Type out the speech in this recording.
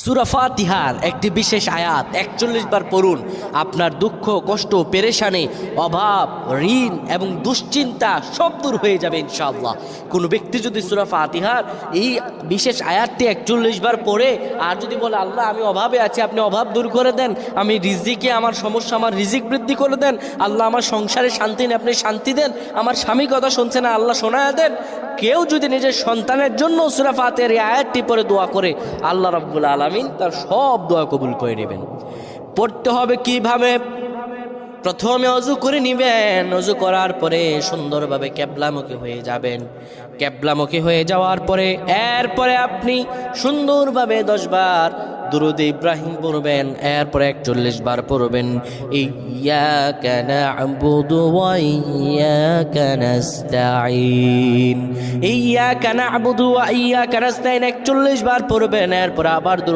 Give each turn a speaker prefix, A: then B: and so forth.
A: সূরা ফাতিহার একটি বিশেষ আয়াত ৪১ বার পড়ুন। আপনার দুঃখ, কষ্ট, পেরেশানি, অভাব, ঋণ এবং দুশ্চিন্তা সব দূর হয়ে যাবে ইনশাআল্লাহ। কোনো ব্যক্তি যদি সূরা ফাতিহার এই বিশেষ আয়াতটি ৪১ বার পড়ে আর যদি বলে, আল্লাহ আমি অভাবে আছি, আপনি অভাব দূর করে দেন, আমি রিজিকে আমার সমস্যা, আমার রিজিক বৃদ্ধি করে দেন, আল্লাহ আমার সংসারে শান্তি নেই, আপনি শান্তি দেন, আমার স্বামী কথা শুনছে না, আল্লাহ শোনায়া দেন। কেউ যদি নিজের সন্তানের জন্য সূরা ফাতিহার এই আয়াতটি পড়ে দোয়া করে, আল্লাহ রাব্বুল আলামিন তার সব দোয়া কবুল করে নেবেন। পড়তে হবে কিভাবে? প্রথমে অজু করে নেবেন। অজু করার পরে সুন্দরভাবে কেবলামুখী হয়ে যাবেন। কেবলামুখী হয়ে যাওয়ার পরে এরপরে আপনি সুন্দরভাবে 10 বার দুরূদে ইব্রাহিম পড়বেন। এরপরে ৪১ বার পড়বেন ইয়্যাকা না'বুদু ওয়া ইয়্যাকা নাস্তাঈন। ইয়্যাকা না'বুদু ওয়া ইয়্যাকা নাস্তাঈন ৪১ বার পড়বেন। এরপর আবার